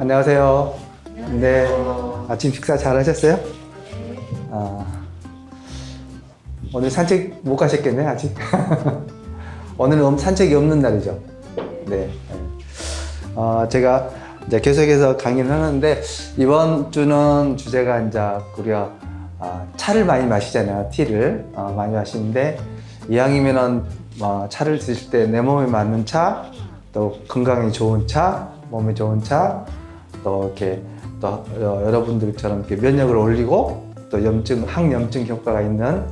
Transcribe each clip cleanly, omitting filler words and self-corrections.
안녕하세요. 네, 아침 식사 잘 하셨어요? 오늘 산책 못 가셨겠네, 아직? 오늘은 산책이 없는 날이죠. 네. 제가 이제 계속해서 강의를 하는데, 이번 주는 주제가 이제 우리가 차를 많이 마시잖아요. 티를 많이 마시는데, 이왕이면은 차를 드실 때 내 몸에 맞는 차, 또 건강에 좋은 차, 몸에 좋은 차, 또 이렇게 또 여러분들처럼 이렇게 면역을 올리고 또 항염증 효과가 있는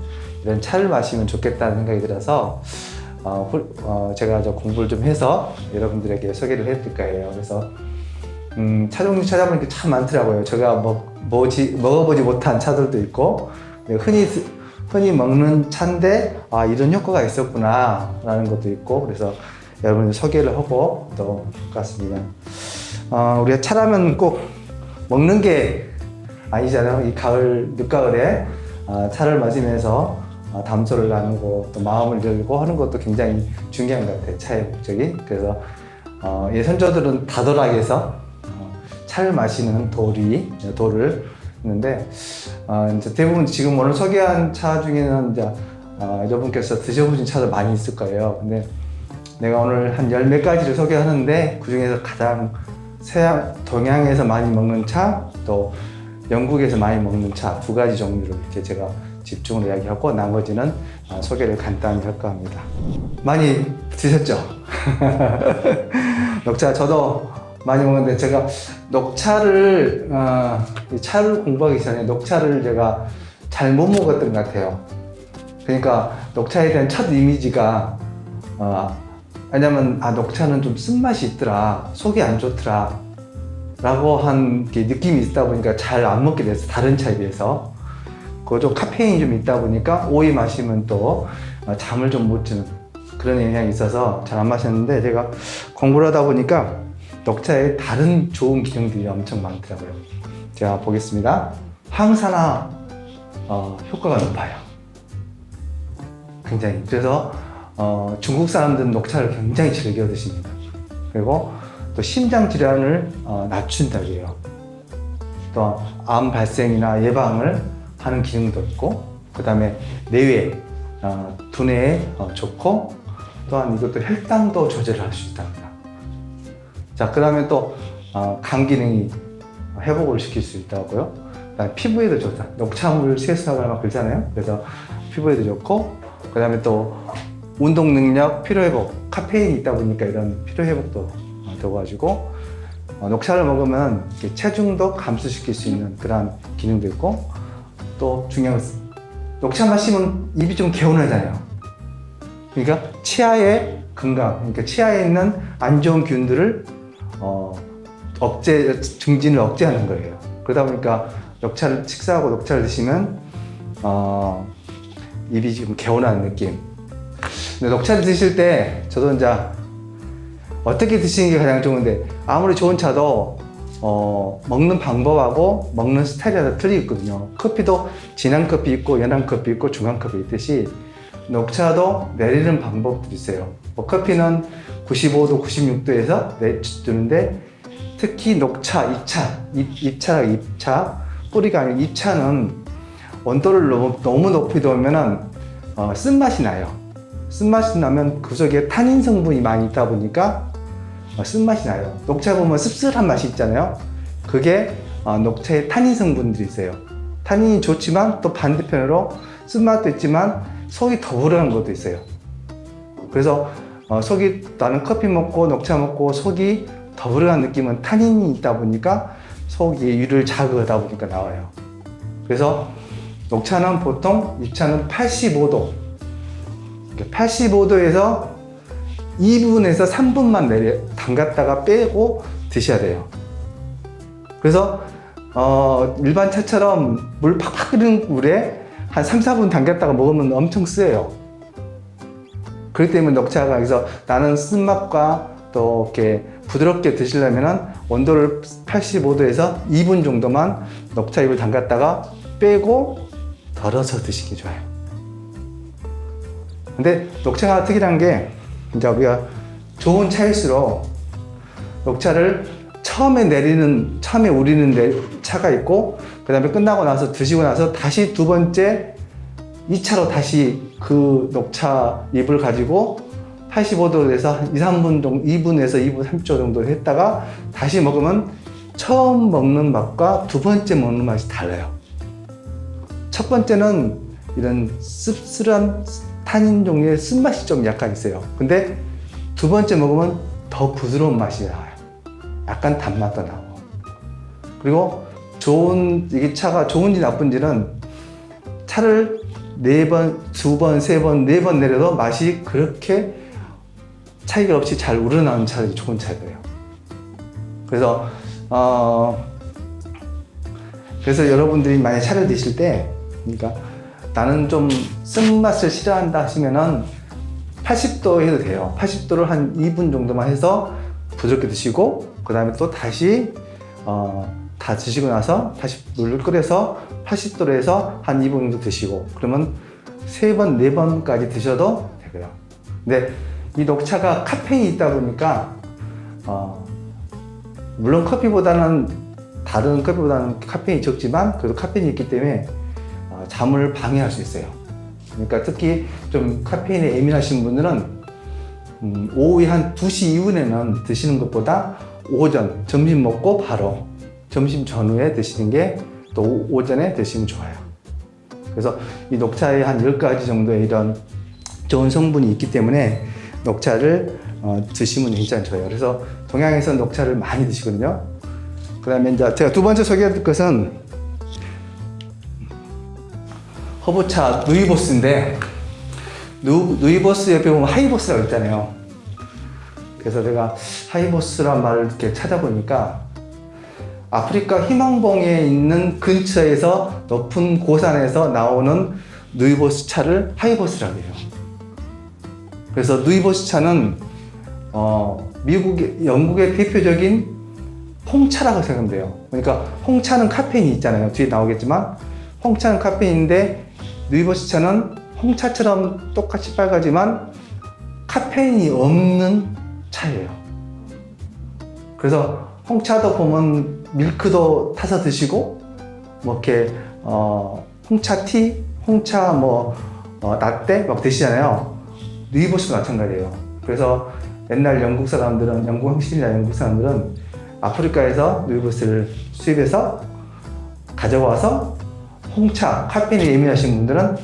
이런 차를 마시면 좋겠다는 생각이 들어서 제가 공부를 좀 해서 여러분들에게 소개를 해드릴 거예요. 그래서 차 종류 찾아보니까 참 많더라고요. 제가 먹어보지 못한 차들도 있고 흔히 먹는 차인데 이런 효과가 있었구나 라는 것도 있고, 그래서 여러분들 소개를 하고 또 같습니다. 우리가 차라면 꼭 먹는 게 아니잖아요. 이 늦가을에 차를 마시면서 담소를 나누고 또 마음을 열고 하는 것도 굉장히 중요한 것 같아요. 차의 목적이. 그래서 예선조들은 다도락에서 차를 마시는 돌을 했는데, 이제 대부분 지금 오늘 소개한 차 중에는 이제 여러분께서 드셔보신 차도 많이 있을 거예요. 근데 내가 오늘 한 열 몇 가지를 소개하는데, 그 중에서 가장 동양에서 많이 먹는 차, 또 영국에서 많이 먹는 차 두 가지 종류를 이렇게 제가 집중으로 이야기하고, 나머지는 소개를 간단히 할까 합니다. 많이 드셨죠? 녹차 저도 많이 먹는데, 제가 녹차를 차를 공부하기 전에 녹차를 제가 잘 못 먹었던 것 같아요. 그러니까 녹차에 대한 첫 이미지가 왜냐면 녹차는 좀 쓴맛이 있더라, 속이 안 좋더라 라고 한 느낌이 있다 보니까 잘 안 먹게 됐어요. 다른 차에 비해서. 그거 좀 카페인이 좀 있다 보니까 오이 마시면 또 잠을 좀 못 자는 그런 영향이 있어서 잘 안 마셨는데, 제가 공부를 하다 보니까 녹차에 다른 좋은 기능들이 엄청 많더라고요. 제가 보겠습니다. 항산화 효과가 높아요. 굉장히. 그래서 중국 사람들은 녹차를 굉장히 즐겨 드십니다. 그리고 또 심장 질환을 낮춘다고 해요. 또 암 발생이나 예방을 하는 기능도 있고, 그 다음에 내외, 두뇌에 좋고, 또한 이것도 혈당도 조절을 할 수 있답니다. 자, 그 다음에 또 간 기능이 회복을 시킬 수 있다고요. 그다음에 피부에도 좋다. 녹차물 세수하거나 막 그러잖아요. 그래서 피부에도 좋고, 그 다음에 또 운동 능력, 피로 회복, 카페인이 있다 보니까 이런 피로 회복도 되어가지고, 녹차를 먹으면 체중도 감소시킬 수 있는 그런 기능도 있고, 또 중요한 것은 녹차 마시면 입이 좀 개운하잖아요. 그러니까 치아의 건강, 그러니까 치아에 있는 안 좋은 균들을 증진을 억제하는 거예요. 그러다 보니까 식사하고 녹차를 드시면 입이 지금 개운한 느낌. 근데 녹차를 드실 때 저도 이제 어떻게 드시는 게 가장 좋은데, 아무리 좋은 차도 먹는 방법하고 먹는 스타일이 다 틀리거든요. 커피도 진한 커피 있고 연한 커피 있고 중한 커피 있듯이, 녹차도 내리는 방법들이 있어요. 커피는 95도, 96도에서 내주는데, 특히 녹차, 잎차, 뿌리가 아닌 잎차는 온도를 너무 높이 두면은 쓴맛이 나요. 쓴맛이 나면 그 속에 타닌 성분이 많이 있다 보니까 쓴맛이 나요. 녹차 보면 씁쓸한 맛이 있잖아요. 그게 녹차에 타닌 성분들이 있어요. 타닌이 좋지만 또 반대편으로 쓴맛도 있지만 속이 더부룩한 것도 있어요. 그래서 나는 커피 먹고 녹차 먹고 속이 더부룩한 느낌은 타닌이 있다 보니까 속이 위를 자극하다 보니까 나와요. 그래서 녹차는 보통 잎차는 85도에서 2분에서 3분만 담갔다가 빼고 드셔야 돼요. 그래서 일반 차처럼 물 팍팍 끓는 물에 한 3, 4분 담갔다가 먹으면 엄청 쓰여요. 그렇기 때문에 녹차가, 그래서 나는 쓴맛과 또 이렇게 부드럽게 드시려면 온도를 85도에서 2분 정도만 녹차잎을 담갔다가 빼고 덜어서 드시기 좋아요. 근데 녹차가 특이한 게, 이제 우리가 좋은 차일수록 녹차를 처음에 우리는 차가 있고, 그 다음에 끝나고 나서 드시고 나서 다시 두 번째 2차로 다시 그 녹차 잎을 가지고 85도로 해서 한 2, 3분 정도, 2분에서 2분 30초 정도 했다가 다시 먹으면 처음 먹는 맛과 두 번째 먹는 맛이 달라요. 첫 번째는 이런 씁쓸한 탄닌 종류의 쓴맛이 좀 약간 있어요. 근데 두 번째 먹으면 더 부드러운 맛이 나와요. 약간 단맛도 나고. 그리고 이게 차가 좋은지 나쁜지는 차를 4번, 2번, 3번, 4번 내려도 맛이 그렇게 차이가 없이 잘 우러나오는 차들이 좋은 차예요. 그래서 여러분들이 만약 차를 드실 때, 그러니까 나는 좀 쓴맛을 싫어한다 하시면은 80도 해도 돼요. 80도를 한 2분 정도만 해서 부드럽게 드시고, 그 다음에 또 다시 다 드시고 나서 다시 물을 끓여서 80도로 해서 한 2분 정도 드시고, 그러면 3번, 4번까지 드셔도 되고요. 근데 이 녹차가 카페인이 있다 보니까 물론 다른 커피보다는 카페인이 적지만 그래도 카페인이 있기 때문에 잠을 방해할 수 있어요. 그러니까 특히 좀 카페인에 예민하신 분들은 오후에 한 2시 이후에는 드시는 것보다 오전, 점심 먹고 바로 점심 전후에 드시는 게 또 오전에 드시면 좋아요. 그래서 이 녹차에 한 10가지 정도의 이런 좋은 성분이 있기 때문에 녹차를 드시면 굉장히 좋아요. 그래서 동양에서 녹차를 많이 드시거든요. 그 다음에 이제 제가 두 번째 소개할 것은 허브차 누이보스인데, 누이보스 옆에 보면 하이보스라고 있잖아요. 그래서 제가 하이보스란 말을 이렇게 찾아보니까 아프리카 희망봉에 있는 근처에서 높은 고산에서 나오는 누이보스 차를 하이보스라고 해요. 그래서 누이보스 차는 영국의 대표적인 홍차라고 생각하면 돼요. 그러니까 홍차는 카페인이 있잖아요. 뒤에 나오겠지만 홍차는 카페인인데 누이보스 차는 홍차처럼 똑같이 빨갛지만 카페인이 없는 차예요. 그래서 홍차도 보면 밀크도 타서 드시고, 뭐 이렇게 홍차티, 홍차 라떼 막 드시잖아요. 누이보스도 마찬가지예요. 그래서 옛날 영국 형식이나 영국 사람들은 아프리카에서 누이보스를 수입해서 가져와서 홍차, 카페인에 예민하신 분들은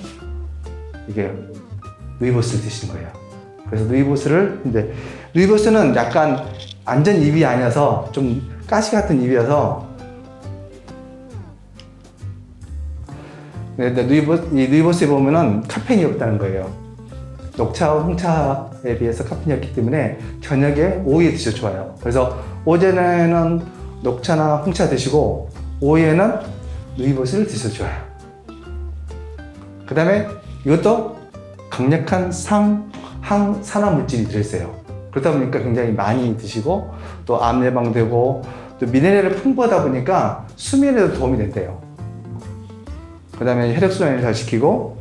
이게 누이보스를 드시는 거예요. 그래서 누이보스는 약간 완전 잎이 아니어서 좀 가시 같은 잎이어서, 이 누이보스에 보면은 카페인이 없다는 거예요. 녹차와 홍차에 비해서 카페인이 없기 때문에 저녁에 오후에 드셔도 좋아요. 그래서 오전에는 녹차나 홍차 드시고 오후에는 누이보스를 드셔도 좋아요. 그 다음에 이것도 강력한 산화물질이 들어있어요. 그러다 보니까 굉장히 많이 드시고 또 암 예방되고 또 미네랄이 풍부하다 보니까 수면에도 도움이 된대요. 그 다음에 혈액순환을 잘 시키고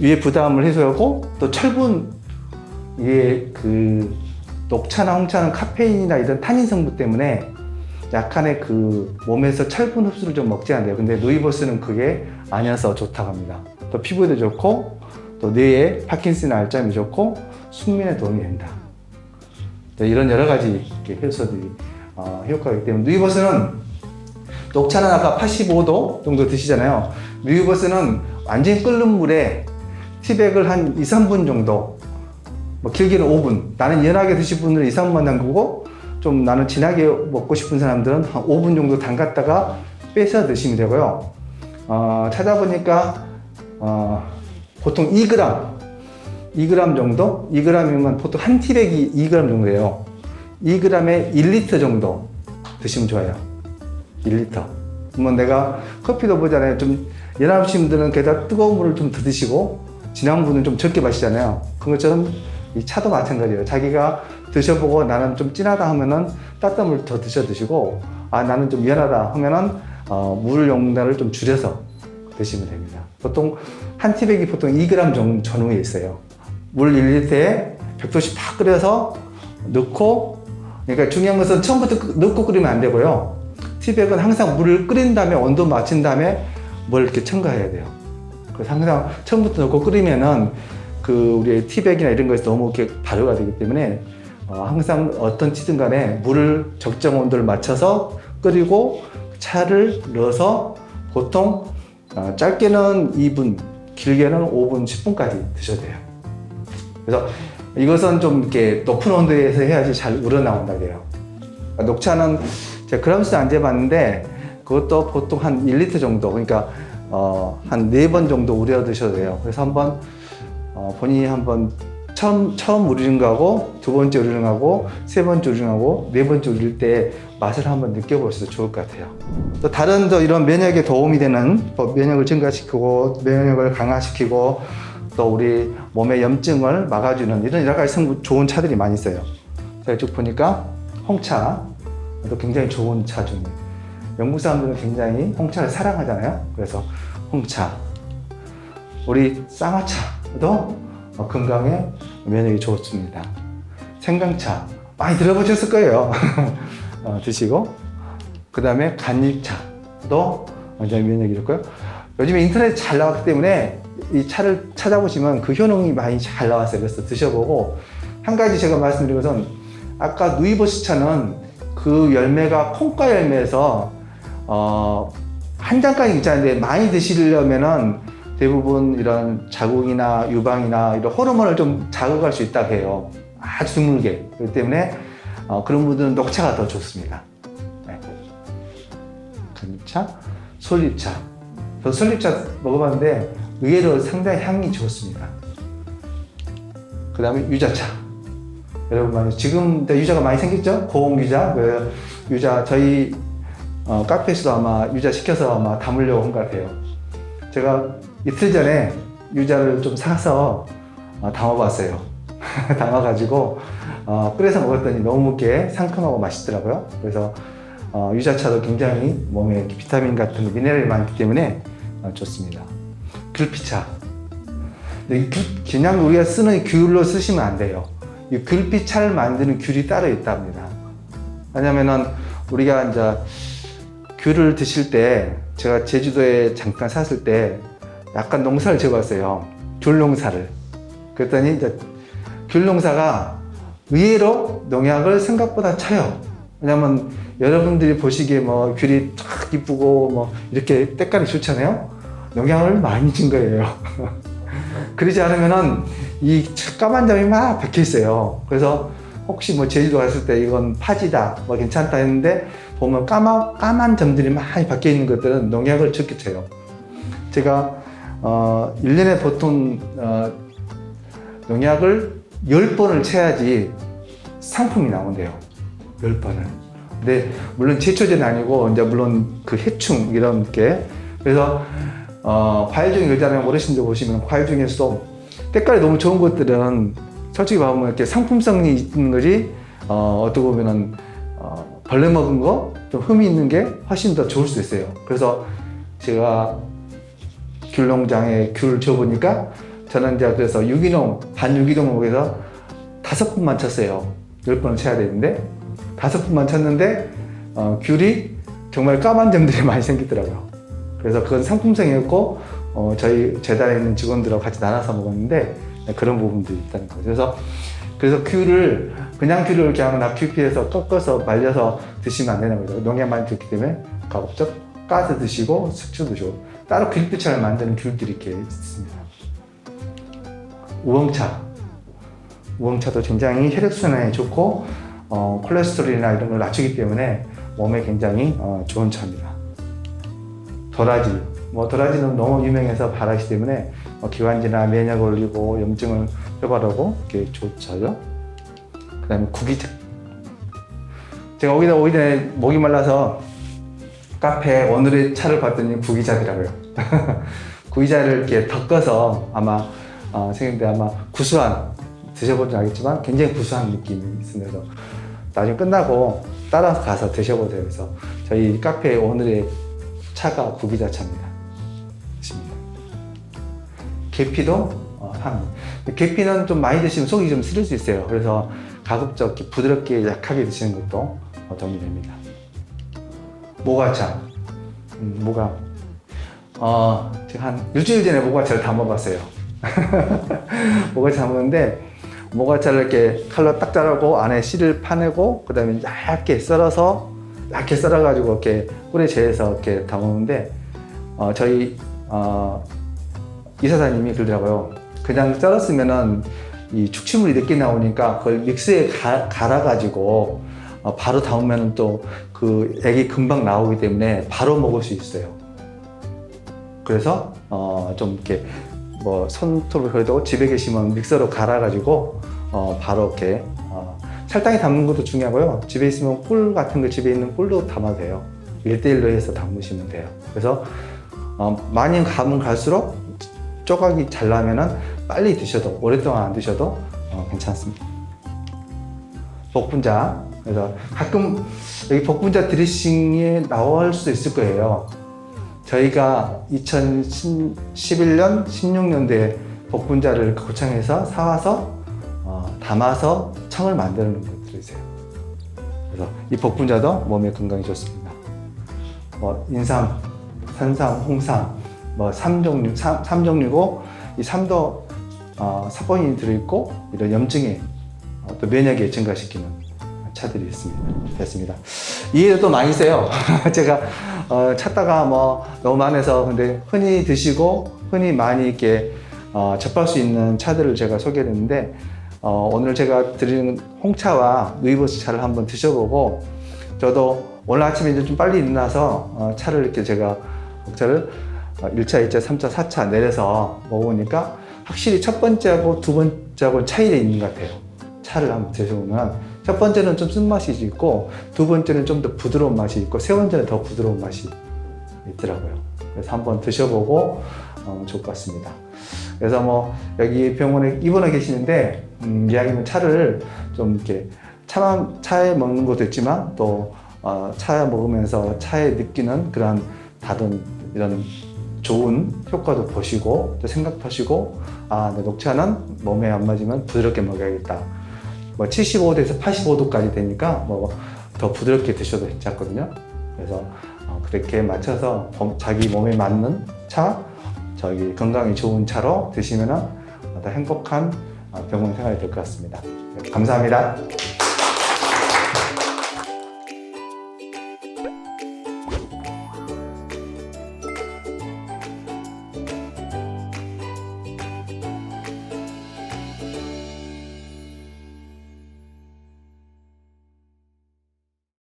위에 부담을 해소하고 또 철분, 이게 그 녹차나 홍차는 카페인이나 이런 탄닌 성분 때문에 약간의 그 몸에서 철분 흡수를 좀 먹지 않아요. 근데 누이보스는 그게 아니어서 좋다고 합니다. 또 피부에도 좋고 또 뇌에 파킨슨 알츠하이머 좋고 숙면에 도움이 된다. 이런 여러 가지 효소들이 효과가 있기 때문에 누이보스는, 녹차는 아까 85도 정도 드시잖아요. 누이보스는 완전히 끓는 물에 티백을 한 2, 3분 정도, 뭐 길게는 5분, 나는 연하게 드실 분들은 2, 3분만 담그고 좀 나는 진하게 먹고 싶은 사람들은 한 5분 정도 담갔다가 빼서 드시면 되고요. 찾아보니까 보통 2g 정도? 2g이면 보통 한 티백이 2g 정도예요. 2g에 1리터 정도 드시면 좋아요. 1리터. 뭐 내가 커피도 보잖아요. 좀 연하신 분들은 게다가 뜨거운 물을 좀 더 드시고 진한 분은 좀 적게 마시잖아요. 그것처럼 이 차도 마찬가지예요. 자기가 드셔보고 나는 좀 진하다 하면은 따뜻한 물 더 드시고, 나는 좀 연하다 하면은 물 용량을 좀 줄여서 드시면 됩니다. 보통 한 티백이 보통 2g 전후에 있어요. 물 1리터에 100도씨 팍 끓여서 넣고, 그러니까 중요한 것은 처음부터 넣고 끓이면 안 되고요. 티백은 항상 물을 끓인 다음에 온도 맞춘 다음에 뭘 이렇게 첨가해야 돼요. 그래서 항상 처음부터 넣고 끓이면은 그 우리의 티백이나 이런 것이 너무 이렇게 발효가 되기 때문에 항상 어떤 티든 간에 물을 적정 온도를 맞춰서 끓이고 차를 넣어서 보통 짧게는 2분, 길게는 5분, 10분까지 드셔도 돼요. 그래서 이것은 좀 이렇게 높은 온도에서 해야지 잘 우러나온다 그래요. 녹차는 제가 그람수 안 재봤는데 그것도 보통 한 1리터 정도, 그러니까 한 4번 정도 우려 드셔도 돼요. 그래서 한번 본인이 한번 처음 우리는 거하고 두 번째 우리는 거하고 세 번째 우리는 거하고 네 번째 우릴 때 맛을 한번 느껴보셔도 좋을 것 같아요. 또 다른 이런 면역에 도움이 되는 면역을 증가시키고 면역을 강화시키고 또 우리 몸의 염증을 막아주는 이런 여러 가지 좋은 차들이 많이 있어요. 제가 쭉 보니까 홍차도 굉장히 좋은 차 중에, 영국 사람들은 굉장히 홍차를 사랑하잖아요. 그래서 홍차, 우리 쌍화차도 건강에 면역이 좋습니다. 생강차 많이 들어보셨을 거예요. 드시고, 그 다음에 간잎차도 굉장히 면역이 좋고요. 요즘에 인터넷 잘 나왔기 때문에 이 차를 찾아보시면 그 효능이 많이 잘 나왔어요. 그래서 드셔보고, 한 가지 제가 말씀드린 것은 아까 누이보시 차는 그 열매가 콩과 열매에서 한 잔까지 있잖아요. 많이 드시려면은 대부분 이런 자궁이나 유방이나 이런 호르몬을 좀 자극할 수 있다고 해요. 아주 드물게. 그렇기 때문에 그런 분들은 녹차가 더 좋습니다. 네. 간잎차, 솔잎차. 저 솔잎차 먹어봤는데 의외로 상당히 향이 좋습니다. 그 다음에 유자차. 여러분 지금 유자가 많이 생겼죠? 고온 유자. 유자 저희 카페에서도 아마 유자 시켜서 아마 담으려고 한 것 같아요. 제가 이틀 전에 유자를 좀 사서 담아봤어요. 담아가지고 끓여서 먹었더니 너무 게 상큼하고 맛있더라고요. 그래서 유자차도 굉장히 몸에 비타민 같은 미네랄이 많기 때문에 좋습니다. 귤피차. 그냥 우리가 쓰는 귤로 쓰시면 안 돼요. 이 귤피차를 만드는 귤이 따로 있답니다. 왜냐면은 우리가 이제 귤을 드실 때, 제가 제주도에 잠깐 샀을 때 약간 농사를 지어봤어요. 귤 농사를. 그랬더니 이제 귤 농사가 의외로 농약을 생각보다 쳐요. 왜냐면 여러분들이 보시기에 뭐 귤이 쫙 이쁘고 뭐 이렇게 때깔이 좋잖아요. 농약을 많이 준 거예요. 그러지 않으면은 이 까만 점이 막 박혀 있어요. 그래서 혹시 뭐 제주도 갔을 때 이건 파지다, 뭐 괜찮다 했는데 보면 까만 점들이 많이 박혀 있는 것들은 농약을 적게 쳐요. 제가 1년에 보통 농약을 10번을 쳐야지 상품이 나온대요. 10번을. 근데 물론 제초제는 아니고 이제 물론 그 해충 이런 게, 그래서 과일 중에 그러잖아요. 어르신들 보시면 과일 중에서도 때깔이 너무 좋은 것들은 솔직히 말하면 이렇게 상품성이 있는 거지, 어떻게 보면은 벌레 먹은 거, 좀 흠이 있는 게 훨씬 더 좋을 수 있어요. 그래서 제가 귤 농장에 귤을 줘보니까 저는 이제 그래서 유기농, 반유기농에서 5분만 쳤어요. 10번을 쳐야 되는데 5분만 쳤는데 귤이 정말 까만 점들이 많이 생기더라고요. 그래서 그건 상품성이었고 저희 재단에 있는 직원들하고 같이 나눠서 먹었는데 그런 부분들이 있다는 거죠. 그래서 귤을 그냥 귤을 그냥 납큐피해서 꺾어서 말려서 드시면 안 되는 거죠. 농약 많이 들기 때문에 가급적 까서 드시고 숙주 드시고, 따로 귤피차를 만드는 귤들이 이렇게 있습니다. 우엉차. 우엉차도 굉장히 혈액순환에 좋고 콜레스테롤이나 이런 걸 낮추기 때문에 몸에 굉장히 좋은 차입니다. 도라지. 도라지는 너무 유명해서 바라기 때문에 기관지나 면역을 올리고 염증을 해바라고 이렇게 좋죠. 그 다음에 구기자. 제가 오기 전에 목이 말라서 카페에 오늘의 차를 봤더니 구기자더라고요. 구기자를 이렇게 덮어서 아마 선생님들 아마 구수한, 드셔보지 알겠지만 굉장히 구수한 느낌이 있으면서 나중에 끝나고 따라서 가서 드셔보세요. 그래서 저희 카페에 오늘의 차가 구기자 차입니다. 계피도 합니다. 계피는 좀 많이 드시면 속이 좀 쓰릴 수 있어요. 그래서 가급적 부드럽게 약하게 드시는 것도 도움이 됩니다. 모과차. 제가 한 일주일 전에 모과차를 다 먹었어요. 모과차 먹는데, 모과차를 이렇게 칼로 딱 자르고 안에 씨를 파내고, 그 다음에 얇게 썰어가지고 이렇게 꿀에 재해서 이렇게 담그는데, 저희 이사장님이 그러더라고요. 그냥 썰었으면은 이 축취물이 늦게 나오니까 그걸 믹스에 갈아가지고 바로 담으면 또 그 액이 금방 나오기 때문에 바로 먹을 수 있어요. 그래서 좀 이렇게 뭐 손톱을 그래도 집에 계시면 믹서로 갈아가지고 바로 이렇게 설탕에 담는 것도 중요하고요. 집에 있으면 꿀 같은 거 집에 있는 꿀도 담아도 돼요. 1대1로 해서 담으시면 돼요. 그래서 많이 가면 갈수록 조각이 잘 나면은 빨리 드셔도 오랫동안 안 드셔도 괜찮습니다. 복분자. 그래서 가끔 여기 복분자 드레싱에 나올 수도 있을 거예요. 저희가 2011년, 16년도에 복분자를 고창에서 사와서 담아서 청을 만드는 것들이 있어요. 그래서 이 복분자도 몸에 건강에 좋습니다. 뭐 인삼, 산삼, 홍삼, 뭐 3종류고 이 삼도 사포닌이 들어있고 이런 염증에 또 면역에 증가시키는 차들이 됐습니다. 이게 또 많이 있어요. 제가 찾다가 뭐 너무 많아서 근데 흔히 드시고 흔히 많이 이렇게 접할 수 있는 차들을 제가 소개를 했는데 오늘 제가 드리는 홍차와 누이보스 차를 한번 드셔보고 저도 오늘 아침에 이제 좀 빨리 일어나서 차를 이렇게 제가 홍차를 1차, 2차, 3차, 4차 내려서 먹어보니까 확실히 첫 번째하고 두 번째하고 차이가 있는 것 같아요. 차를 한번 드셔보면 첫 번째는 좀 쓴맛이 있고 두 번째는 좀 더 부드러운 맛이 있고 세 번째는 더 부드러운 맛이 있더라고요. 그래서 한번 드셔보고 좋을 것 같습니다. 그래서 뭐 여기 병원에 입원해 계시는데 이야기는 차를 좀 이렇게 차에 먹는 것도 있지만 또 차 먹으면서 차에 느끼는 그런 다른 이런 좋은 효과도 보시고 또 생각하시고 내 녹차는 몸에 안 맞으면 부드럽게 먹어야겠다. 뭐 75도에서 85도까지 되니까 뭐 더 부드럽게 드셔도 괜찮거든요. 그래서 그렇게 맞춰서 자기 몸에 맞는 차, 건강에 좋은 차로 드시면은 더 행복한 병원 생활이 될 것 같습니다. 감사합니다.